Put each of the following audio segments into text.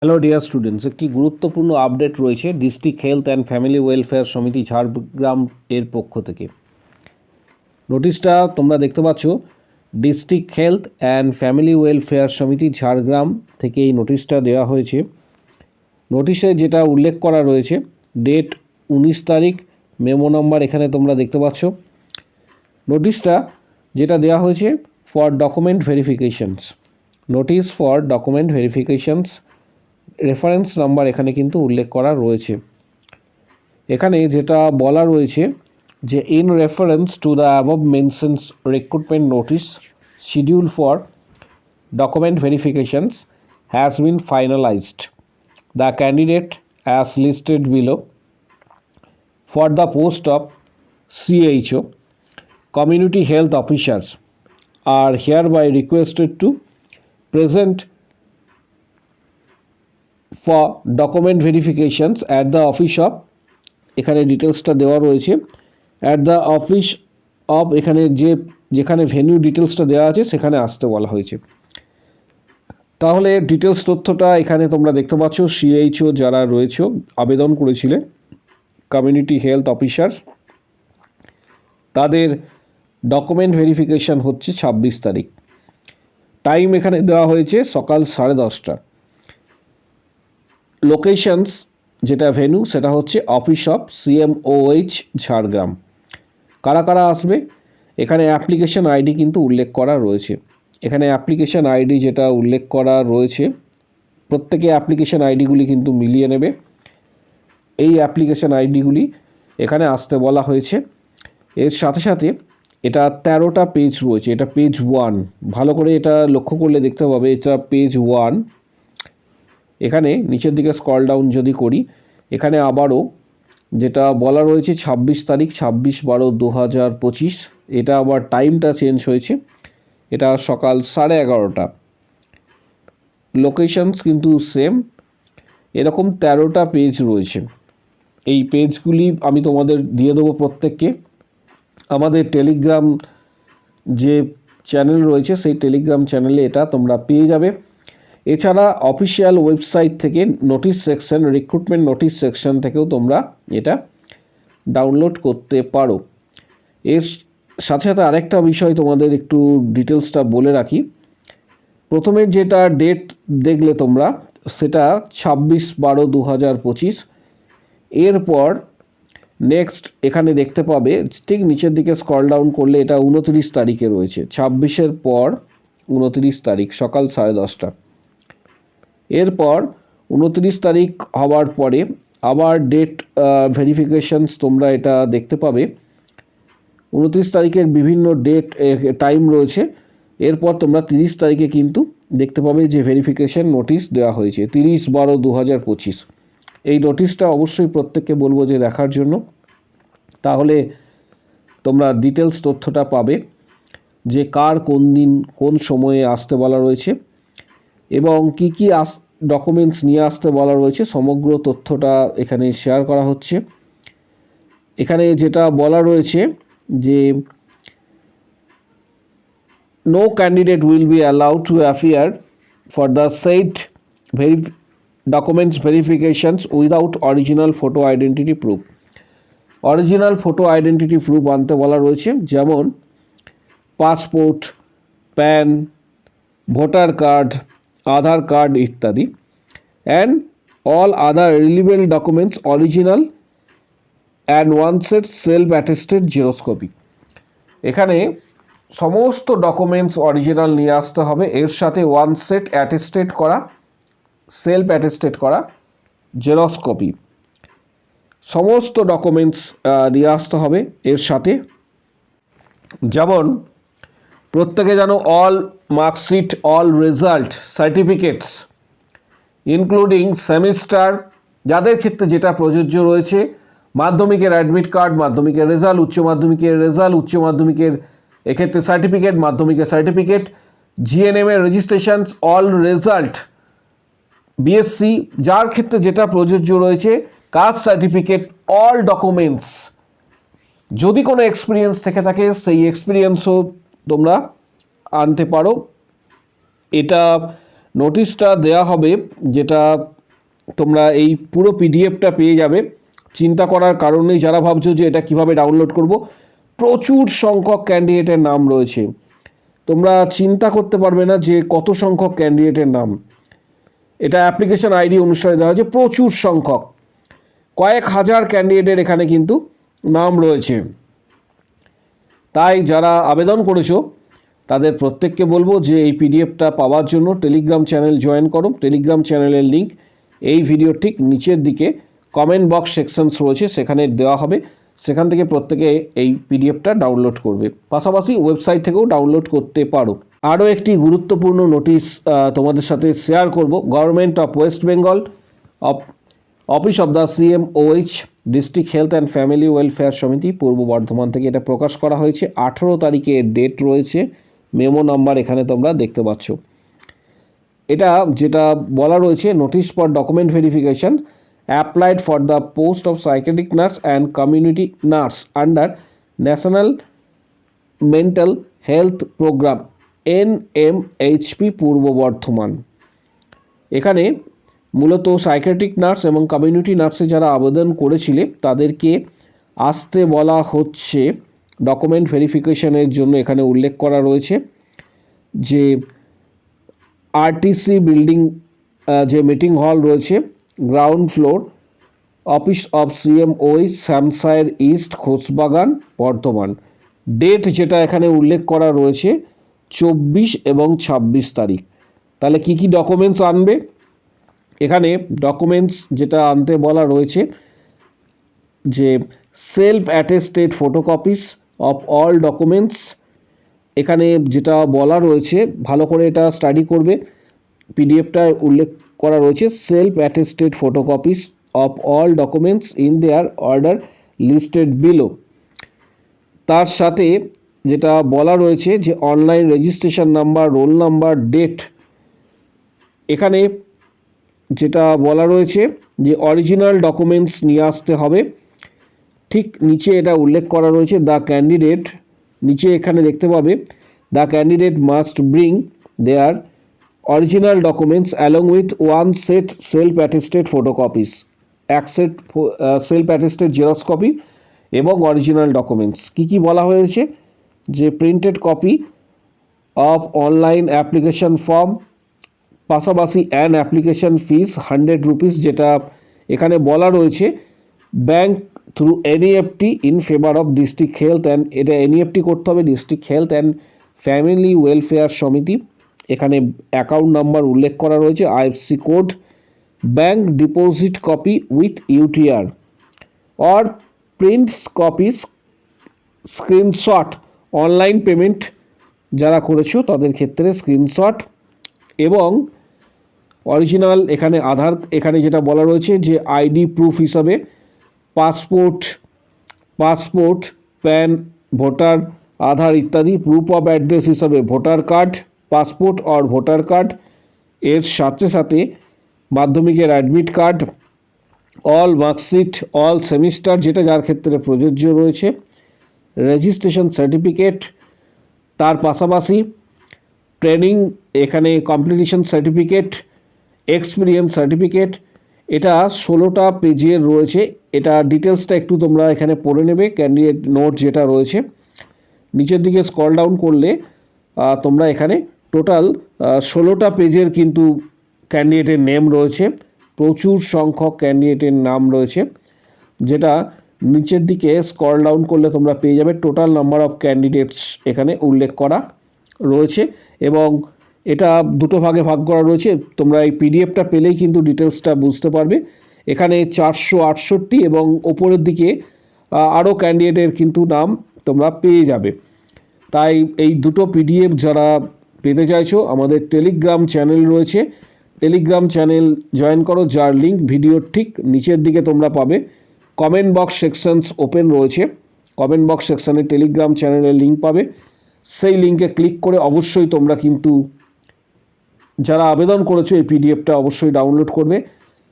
Hello dear students, একটি গুরুত্বপূর্ণ update রয়েছে district health and family welfare সমিতি ঝাড়গ্রাম এর পক্ষ থেকে। নোটিশটা তোমরা দেখতে পাচ্ছ, district health and family welfare সমিতি ঝাড়গ্রাম থেকে এই নোটিশটা দেওয়া হয়েছে। নোটিশে যেটা উল্লেখ করা রয়েছে, ডেট 19 তারিখ, মেমো নম্বর এখানে তোমরা দেখতে পাচ্ছ। নোটিশটা যেটা দেওয়া হয়েছে for document verifications, notice for document verifications, reference number এখানে কিন্তু উল্লেখ করা রয়েছে। এখানে যেটা বলা রয়েছে যে in reference to the above mentions recruitment notice schedule for document verifications has been finalised. The candidate as listed below for the post of CHO community health officers are hereby requested to present for document verifications at the office of, এখানে ডিটেলসটা দেওয়া রয়েছে, at the office of, এখানে যেখানে venue ডিটেলসটা দেওয়া আছে সেখানে আসতে বলা হয়েছে। তাহলে ডিটেলস তথ্যটা এখানে তোমরা দেখতে পাচ্ছ। CHO যারা রয়েছে আবেদন করেছিলেন কমিউনিটি হেলথ অফিসার, তাদের ডকুমেন্ট ভেরিফিকেশান হচ্ছে 26 তারিখ। টাইম এখানে দেওয়া হয়েছে সকাল 10:30টা। লোকেশনস যেটা ভেন্যু সেটা হচ্ছে অফিস অফ CMOH ঝাড়গ্রাম। কারা কারা আসবে, এখানে অ্যাপ্লিকেশন আইডি কিন্তু উল্লেখ করা রয়েছে। এখানে অ্যাপ্লিকেশন আইডি যেটা উল্লেখ করা রয়েছে, প্রত্যেকে অ্যাপ্লিকেশন আইডিগুলি কিন্তু মিলিয়ে নেবে। এই অ্যাপ্লিকেশন আইডিগুলি এখানে আসতে বলা হয়েছে। এর সাথে সাথে এটা 13টা পেজ রয়েছে, এটা পেজ 1, ভালো করে এটা লক্ষ্য করলে দেখতে পাবে এটা পেজ 1। এখানে নিচের দিকে স্ক্রল ডাউন যদি করি, এখানে আবারও যেটা বলা রয়েছে 26 তারিখ, 26/12/2025, এটা আবার টাইমটা চেঞ্জ হয়েছে, এটা সকাল 11:30টা। লোকেশনস কিন্তু সেম। এরকম 13টা পেজ রয়েছে। এই পেজগুলি আমি তোমাদের দিয়ে দেবো প্রত্যেককে। আমাদের টেলিগ্রাম যে চ্যানেল রয়েছে সেই টেলিগ্রাম চ্যানেলে এটা তোমরা পেয়ে যাবে। এছাড়া অফিসিয়াল ওয়েবসাইট থেকে notice section, recruitment notice section থেকেও তোমরা এটা ডাউনলোড করতে পারো। এর সাথে সাথে আরেকটা বিষয় তোমাদের একটু ডিটেলসটা বলে রাখি। প্রথমে যেটা ডেট দেখলে তোমরা, সেটা 26/12/2025। এরপর নেক্সট এখানে দেখতে পাবে ঠিক নিচের দিকে স্ক্রল ডাউন করলে এটা 29 তারিখে রয়েছে। 26-এর পর 29 তারিখ সকাল 10:30টা। এরপর 29 তারিখ হওয়ার পরে আবার ডেট ভেরিফিকেশনস তোমরা এটা দেখতে পাবে। 29 তারিখের বিভিন্ন ডেট টাইম রয়েছে। এরপর তোমরা 30 তারিখে কিন্তু দেখতে পাবে যে ভেরিফিকেশন নোটিশ দেওয়া হয়েছে 30/12/2025। এই নোটিশটা অবশ্যই প্রত্যেককে বলবো যে দেখার জন্য, তাহলে তোমরা ডিটেলস তথ্যটা পাবে যে কার কোন দিন কোন সময়ে আসতে বলা রয়েছে এবং কি কি ডকুমেন্টস নিয়ে আসতে বলা রয়েছে, সমগ্র তথ্যটা এখানে শেয়ার করা হচ্ছে। এখানে যেটা বলা রয়েছে যে no candidate will be allowed to appear for the said documents verifications without original photo identity proof. Original photo identity proof আনতে বলা রয়েছে, যেমন passport, PAN, voter card, Aadhaar card ইত্যাদি, and all other relevant documents original and one set self attested xerox copy. এখানে সমস্ত documents original নিয়ে আসতে হবে, এর সাথে ওয়ান সেট অ্যাটেস্টেড করা, সেলফ অ্যাটেস্টেড করা জেরক্স কপি, সমস্ত ডকুমেন্টস নিয়ে আসতে হবে এর সাথে। যেমন প্রত্যেকে যেন all marksheet, all result, certificates including semester, যাদের ক্ষেত্রে যেটা প্রযোজ্য রয়েছে, মাধ্যমিকের অ্যাডমিট কার্ড, মাধ্যমিকের রেজাল্ট, উচ্চ মাধ্যমিকের এক্ষেত্রে সার্টিফিকেট, মাধ্যমিকের সার্টিফিকেট, GNM এর রেজিস্ট্রেশনস, অল রেজাল্ট, BSc যার ক্ষেত্রে যেটা প্রযোজ্য রয়েছে, কাস্ট সার্টিফিকেট, অল ডকুমেন্টস। যদি কোনো এক্সপিরিয়েন্স থেকে থাকে সেই এক্সপিরিয়েন্সও তোমরা আনতে পারো। এটা নোটিশটা দেয়া হবে, যেটা তোমরা এই পুরো পিডিএফটা পেয়ে যাবে। চিন্তা করার কারণ নেই যারা ভাবছো যে এটা কিভাবে ডাউনলোড করব। প্রচুর সংখ্যক ক্যান্ডিডেটের নাম রয়েছে, তোমরা চিন্তা করতে পারবে না যে কত সংখ্যক ক্যান্ডিডেটের নাম। এটা অ্যাপ্লিকেশন আইডি অনুসারে দেওয়া হয়েছে, প্রচুর সংখ্যক, কয়েক হাজার ক্যান্ডিডেটের এখানে কিন্তু নাম রয়েছে। তাই যারা আবেদন করেছো তাদের প্রত্যেককে বলবো যে এই পিডিএফটা পাওয়ার জন্য টেলিগ্রাম চ্যানেল জয়েন করো। টেলিগ্রাম চ্যানেলের লিঙ্ক এই ভিডিও ঠিক নিচের দিকে কমেন্ট বক্স সেকশনস রয়েছে, সেখানে দেওয়া হবে। সেখান থেকে প্রত্যেকে এই পিডিএফটা ডাউনলোড করবে, পাশাপাশি ওয়েবসাইট থেকেও ডাউনলোড করতে পারো। আরও একটি গুরুত্বপূর্ণ নোটিশ তোমাদের সাথে শেয়ার করব। Government of West Bengal office of the CMOH district health and family welfare সমিতি পূর্ব বর্ধমান থেকে এটা প্রকাশ করা হয়েছে। 18 তারিখে ডেট রয়েছে, মেমো নাম্বার এখানে তোমরা দেখতে পাচ্ছ। এটা যেটা বলা রয়েছে, notice for document verification applied for the post of psychiatric nurse and community nurse under national mental health programme NMHP Purba Bardhaman. এখানে মূলত সাইকিয়াট্রিক নার্স এবং কমিউনিটি নার্সে যারা আবেদন করেছিলে তাদেরকে আসতে বলা হচ্ছে ডকুমেন্ট ভেরিফিকেশনের জন্য। এখানে উল্লেখ করা রয়েছে যে RTC বিল্ডিং যে মিটিং হল রয়েছে, ground floor, office of CMOH Shyamsayer east, Khosbagan, Bardhaman. Date যেটা এখানে উল্লেখ করা রয়েছে 24 এবং 26 তারিখ। তাহলে কি কি ডকুমেন্টস আনবে? এখানে ডকুমেন্টস যেটা আনতে বলা রয়েছে যে self attested photocopies of all documents. এখানে যেটা বলা রয়েছে, ভালো করে এটা স্টাডি করবে, পিডিএফটায় উল্লেখ করা রয়েছে self attested photocopies of all documents in their order listed below. তার সাথে যেটা বলা রয়েছে যে online registration number, roll number, date. এখানে যেটা বলা রয়েছে যে অরিজিনাল ডকুমেন্টস নিয়ে আসতে হবে। ঠিক নিচে এটা উল্লেখ করা রয়েছে দ্য ক্যান্ডিডেট, নিচে এখানে দেখতে পাবে the candidate must bring their original documents along with one set self attested photocopies, এক set self attested xerox copy এবং অরিজিনাল ডকুমেন্টস। কী কী বলা হয়েছে যে printed copy of online application form, পাশাপাশি অ্যান অ্যাপ্লিকেশন ফিস 100 রুপিস, যেটা এখানে বলা রয়েছে bank through NEFT in favour of district health and, এটা NEFT করতে হবে district health and family welfare সমিতি। এখানে অ্যাকাউন্ট নাম্বার উল্লেখ করা রয়েছে, IFSC code, bank deposit copy with UTR or prints copies, screenshot, online payment যারা করেছো তাদের ক্ষেত্রে স্ক্রিনশট এবং অরিজিনাল। এখানে আধার, এখানে যেটা বলা রয়েছে যে ID প্রুফ হিসাবে পাসপোর্ট, প্যান, ভোটার, আধার ইত্যাদি। প্রুফ অফ অ্যাড্রেস হিসাবে ভোটার কার্ড, পাসপোর্ট আর ভোটার কার্ড। এর সাথে সাথে মাধ্যমিকের admit card, all marksheet, all semester যেটা যার ক্ষেত্রে প্রযোজ্য রয়েছে, রেজিস্ট্রেশন সার্টিফিকেট, তার পাশাপাশি ট্রেনিং, এখানে কমপ্লিটেশন সার্টিফিকেট, এক্সপিরিয়েন্স সার্টিফিকেট। এটা 16টা পেজের রয়েছে। এটা ডিটেলসটা একটু তোমরা এখানে পড়ে নেবে, ক্যান্ডিডেট নোট যেটা রয়েছে। নিচের দিকে স্ক্রল ডাউন করলে তোমরা এখানে টোটাল 16টা পেজের কিন্তু ক্যান্ডিডেটের নেম রয়েছে, প্রচুর সংখ্যক ক্যান্ডিডেটের নাম রয়েছে, যেটা নিচের দিকে স্ক্রল ডাউন করলে তোমরা পেয়ে যাবে। টোটাল নাম্বার অফ ক্যান্ডিডেটস এখানে উল্লেখ করা রয়েছে এবং এটা দুটো ভাগে ভাগ করা রয়েছে। তোমরা এই পিডিএফটা পেলেই কিন্তু ডিটেলসটা বুঝতে পারবে। এখানে 468 এবং ওপরের দিকে আরও ক্যান্ডিডেটের কিন্তু নাম তোমরা পেয়ে যাবে। তাই এই দুটো পিডিএফ যারা পেতে চাইছো, আমাদের টেলিগ্রাম চ্যানেল রয়েছে, টেলিগ্রাম চ্যানেল জয়েন করো, যার লিঙ্ক ভিডিওর ঠিক নিচের দিকে তোমরা পাবে। কমেন্ট বক্স সেকশনস ওপেন রয়েছে, কমেন্ট বক্স সেকশানে টেলিগ্রাম চ্যানেলের লিঙ্ক পাবে। সেই লিঙ্কে ক্লিক করে অবশ্যই তোমরা কিন্তু যারা আবেদন করেছো এই পিডিএফটা অবশ্যই ডাউনলোড করবে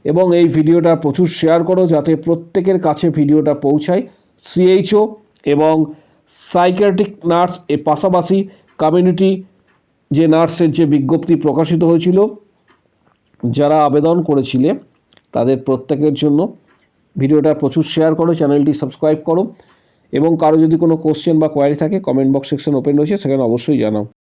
এবং এই ভিডিওটা প্রচুর শেয়ার করো যাতে প্রত্যেকের কাছে ভিডিওটা পৌঁছায়। CHO এবং সাইকিয়াট্রিক নার্স এর পাশাপাশি কমিউনিটি যে নার্সের যে বিজ্ঞপ্তি প্রকাশিত হয়েছিল যারা আবেদন করেছিলে তাদের প্রত্যেকের জন্য ভিডিওটা প্রচুর শেয়ার করো, চ্যানেলটি সাবস্ক্রাইব করো এবং কারো যদি কোনো কোশ্চেন বা কোয়ারি থাকে কমেন্ট বক্স সেকশন ওপেন রয়েছে, সেখানে অবশ্যই জানাও।